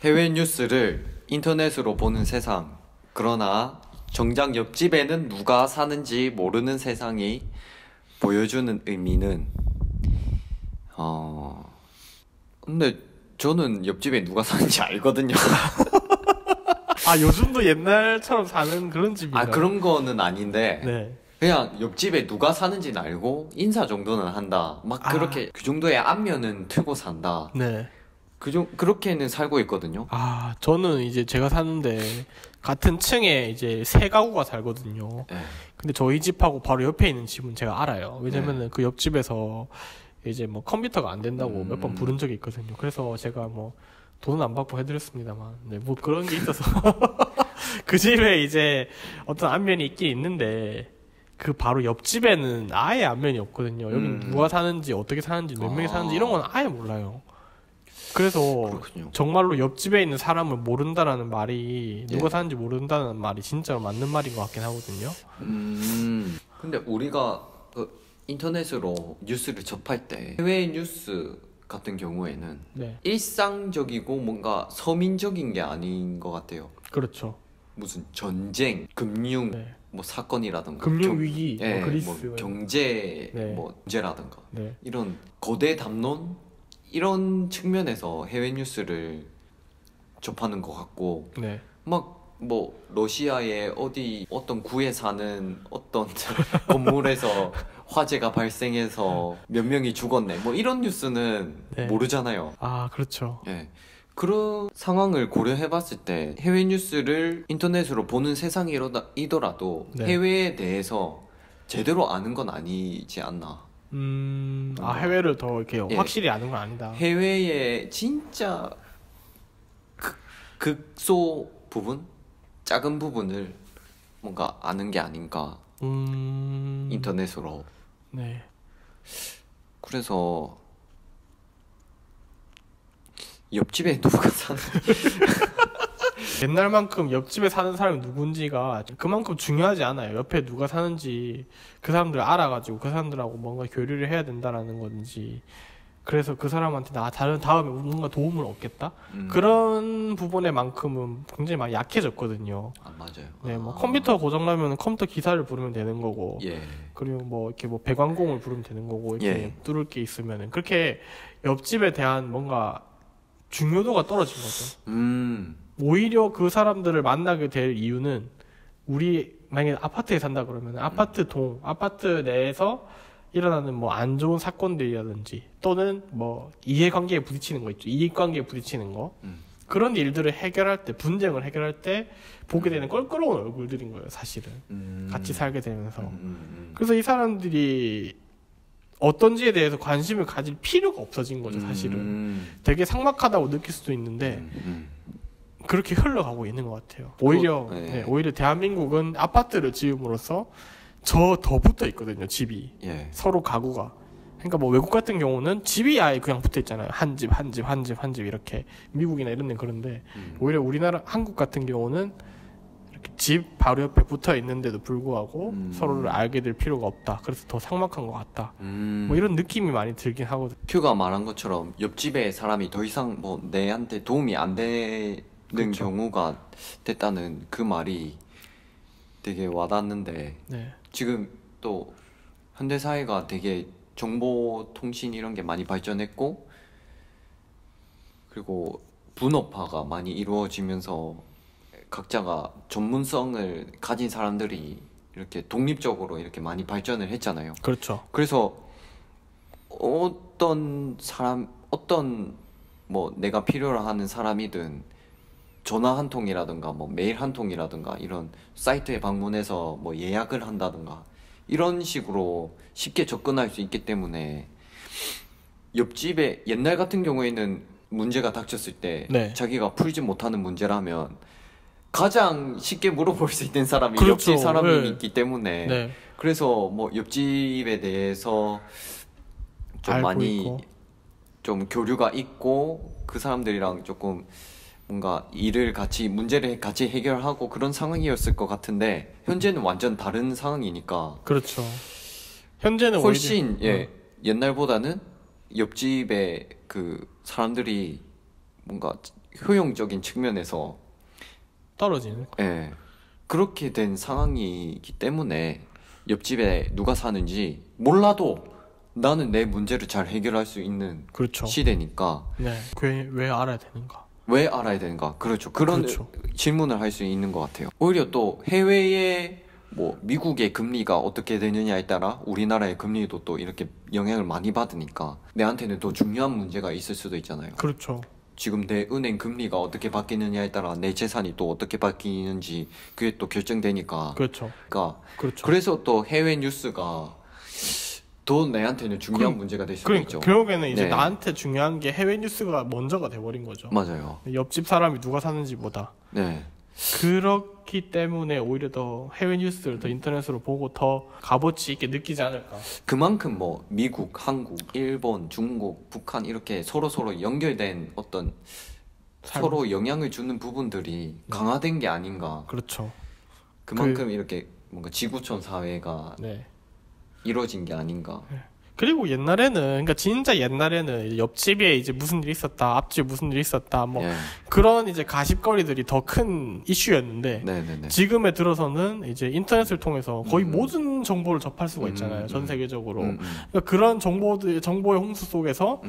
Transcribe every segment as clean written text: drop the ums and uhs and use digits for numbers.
해외 뉴스를 인터넷으로 보는 세상. 그러나 정작 옆집에는 누가 사는지 모르는 세상이 보여주는 의미는 근데 저는 옆집에 누가 사는지 알거든요. 아, 요즘도 옛날처럼 사는 그런 집인가요? 그런 거는 아닌데 네. 그냥 옆집에 누가 사는지는 알고 인사 정도는 한다. 막 그렇게 그 정도의 안면은 트고 산다. 네. 그렇게는 살고 있거든요. 아, 저는 이제 제가 사는데 같은 층에 이제 세 가구가 살거든요. 네. 근데 저희 집하고 바로 옆에 있는 집은 제가 알아요. 왜냐면은 그 옆집에서 이제 뭐 컴퓨터가 안 된다고 몇 번 부른 적이 있거든요. 그래서 제가 뭐 돈은 안 받고 해드렸습니다만, 네, 뭐 그런 게 있어서 그 집에 이제 어떤 안면이 있긴 있는데 그 바로 옆집에는 아예 안면이 없거든요. 여긴 누가 사는지 어떻게 사는지 몇 명이 사는지 이런 건 아예 몰라요. 그래서 그렇군요. 정말로 옆집에 있는 사람을 모른다라는 말이 누가 사는지 모른다는 말이 진짜로 맞는 말인 것 같긴 하거든요. 근데 우리가 인터넷으로 뉴스를 접할 때 해외 뉴스 같은 경우에는 네. 일상적이고 뭔가 서민적인 게 아닌 것 같아요. 그렇죠. 무슨 전쟁, 금융 네. 뭐 사건이라든가 금융 위기, 예, 그리스, 뭐 경제 네. 뭐 문제라든가 네. 이런 거대 담론 이런 측면에서 해외 뉴스를 접하는 것 같고 네. 막 뭐 러시아의 어떤 구에 사는 어떤 건물에서 화재가 발생해서 몇 명이 죽었네 뭐 이런 뉴스는 네. 모르잖아요. 아, 그렇죠. 예. 그런 상황을 고려해봤을 때 해외 뉴스를 인터넷으로 보는 세상이더라도 네. 해외에 대해서 제대로 아는 건 아니지 않나. 해외를 더 이렇게 예. 확실히 아는 건 아니다. 해외의 진짜 극소 부분? 작은 부분을 뭔가 아는 게 아닌가. 인터넷으로. 네. 그래서 옆집에 누가 사는 옛날만큼 옆집에 사는 사람이 누군지가 그만큼 중요하지 않아요. 옆에 누가 사는지 그 사람들 알아가지고 그 사람들하고 뭔가 교류를 해야 된다라는 건지, 그래서 그 사람한테 다음에 뭔가 도움을 얻겠다? 그런 부분에만큼은 굉장히 많이 약해졌거든요. 맞아요. 네, 뭐 컴퓨터 고장나면 컴퓨터 기사를 부르면 되는 거고, 예. 그리고 뭐 이렇게 뭐 배관공을 부르면 되는 거고, 이렇게 예. 뚫을 게 있으면은 그렇게 옆집에 대한 뭔가 중요도가 떨어진 거죠. 오히려 그 사람들을 만나게 될 이유는, 우리 만약에 아파트에 산다 그러면 아파트 내에서 일어나는 뭐 안 좋은 사건들이라든지 또는 뭐 이해관계에 부딪히는 거 있죠. 이익관계에 부딪히는 거. 그런 일들을 해결할 때, 분쟁을 해결할 때 보게 되는 껄끄러운 얼굴들인 거예요, 사실은. 같이 살게 되면서. 그래서 이 사람들이 어떤지에 대해서 관심을 가질 필요가 없어진 거죠, 사실은. 되게 삭막하다고 느낄 수도 있는데 그렇게 흘러가고 있는 것 같아요. 오히려 대한민국은 아파트를 지음으로써 더 붙어 있거든요, 집이. 예. 서로 가구가. 그러니까 뭐 외국 같은 경우는 집이 아예 그냥 붙어 있잖아요. 한 집 이렇게. 미국이나 이런 데는 그런데 오히려 우리나라 한국 같은 경우는 이렇게 집 바로 옆에 붙어 있는데도 불구하고 서로를 알게 될 필요가 없다. 그래서 더 삭막한 것 같다. 뭐 이런 느낌이 많이 들긴 하거든요. 큐가 말한 것처럼 옆집에 사람이 더 이상 뭐 내한테 도움이 안 되는 그렇죠. 경우가 됐다는 그 말이 되게 와닿는데 네. 지금 또 현대 사회가 되게 정보통신 이런 게 많이 발전했고 그리고 분업화가 많이 이루어지면서 각자가 전문성을 가진 사람들이 이렇게 독립적으로 이렇게 많이 발전을 했잖아요. 그렇죠. 그래서 어떤 뭐 내가 필요로 하는 사람이든 전화 한 통이라든가 뭐 메일 한 통이라든가 이런 사이트에 방문해서 뭐 예약을 한다든가 이런 식으로 쉽게 접근할 수 있기 때문에 옆집에 옛날 같은 경우에는 문제가 닥쳤을 때 네. 자기가 풀지 못하는 문제라면 가장 쉽게 물어볼 수 있는 사람이 그렇죠. 옆집 사람이 네. 있기 때문에 네. 그래서 뭐 옆집에 대해서 좀 알고 많이 있고. 좀 교류가 있고 그 사람들이랑 조금 뭔가 문제를 같이 해결하고 그런 상황이었을 것 같은데 현재는 완전 다른 상황이니까 그렇죠. 현재는 훨씬 오히려, 옛날보다는 옆집에 그 사람들이 뭔가 효용적인 측면에서 떨어지는. 예, 그렇게 된 상황이기 때문에 옆집에 누가 사는지 몰라도 나는 내 문제를 잘 해결할 수 있는 그렇죠. 시대니까 네. 왜 알아야 되는가? 왜 알아야 되는가? 그렇죠. 그런 그렇죠. 질문을 할 수 있는 것 같아요. 오히려 또 해외의 뭐 미국의 금리가 어떻게 되느냐에 따라 우리나라의 금리도 또 이렇게 영향을 많이 받으니까 내한테는 더 중요한 문제가 있을 수도 있잖아요. 그렇죠. 지금 내 은행 금리가 어떻게 바뀌느냐에 따라 내 재산이 또 어떻게 바뀌는지 그게 또 결정되니까. 그렇죠. 그러니까 그렇죠. 그래서 또 해외 뉴스가 더 내한테는 중요한 문제가 될 수도 있죠. 결국에는 이제 네. 나한테 중요한 게 해외 뉴스가 먼저가 돼버린 거죠. 맞아요. 옆집 사람이 누가 사는지보다. 네. 그렇기 때문에 오히려 더 해외 뉴스를 더 인터넷으로 보고 더 값어치 있게 느끼지 않을까. 그만큼 뭐 미국, 한국, 일본, 중국, 북한 이렇게 서로 연결된 어떤 서로 영향을 주는 부분들이 강화된 게 아닌가. 그렇죠. 그만큼 이렇게 뭔가 지구촌 사회가 네. 이루어진 게 아닌가. 그리고 옛날에는, 그러니까 진짜 옛날에는 이제 옆집에 이제 무슨 일이 있었다, 앞집에 무슨 일이 있었다, 뭐 예. 그런 이제 가십거리들이 더 큰 이슈였는데 네네네. 지금에 들어서는 이제 인터넷을 통해서 거의 모든 정보를 접할 수가 있잖아요. 전 세계적으로. 그러니까 그런 정보의 홍수 속에서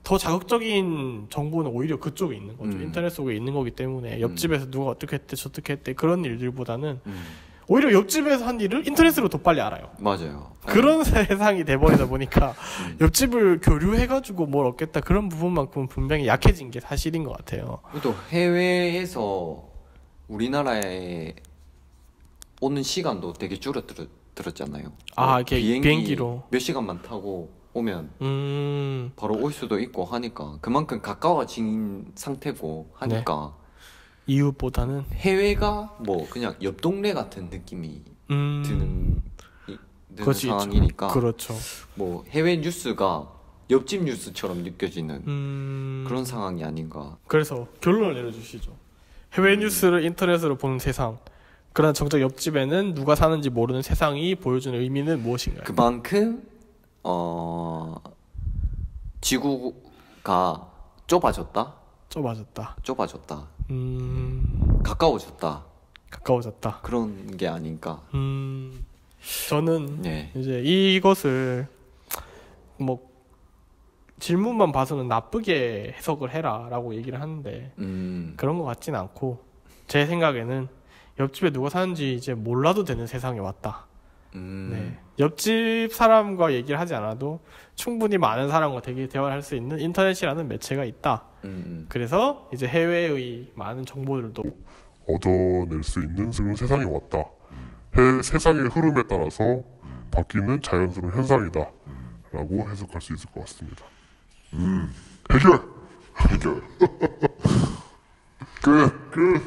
더 자극적인 정보는 오히려 그쪽에 있는 거죠. 인터넷 속에 있는 거기 때문에 옆집에서 누가 어떻게 했대, 저떻게 했대 그런 일들보다는 오히려 옆집에서 한 일을 인터넷으로 더 빨리 알아요. 맞아요. 그런 세상이 돼버리다 보니까 옆집을 교류해가지고 뭘 얻겠다 그런 부분만큼은 분명히 약해진 게 사실인 것 같아요. 또 해외에서 우리나라에 오는 시간도 되게 줄어들었잖아요. 아, 이렇게 비행기로 몇 시간만 타고 오면 바로 올 수도 있고 하니까 그만큼 가까워진 상태고 하니까 이웃보다는 해외가 뭐 그냥 옆 동네 같은 느낌이 드는 상황이니까 그렇죠. 뭐 해외 뉴스가 옆집 뉴스처럼 느껴지는 그런 상황이 아닌가. 그래서 결론을 내려주시죠. 해외 뉴스를 인터넷으로 보는 세상, 그러나 정작 옆집에는 누가 사는지 모르는 세상이 보여주는 의미는 무엇인가요? 그만큼 지구가 좁아졌다. 가까워졌다. 그런 게 아닌가. 저는 이제 이것을 뭐 질문만 봐서는 나쁘게 해석을 해라라고 얘기를 하는데 그런 것 같지는 않고 제 생각에는 옆집에 누가 사는지 이제 몰라도 되는 세상에 왔다. 네. 옆집 사람과 얘기를 하지 않아도 충분히 많은 사람과 대화를 할 수 있는 인터넷이라는 매체가 있다. 그래서 이제 해외의 많은 정보들도 얻어낼 수 있는 그런 세상이 왔다. 세상의 흐름에 따라서 바뀌는 자연스러운 현상이다 라고 해석할 수 있을 것 같습니다. 해결 끝.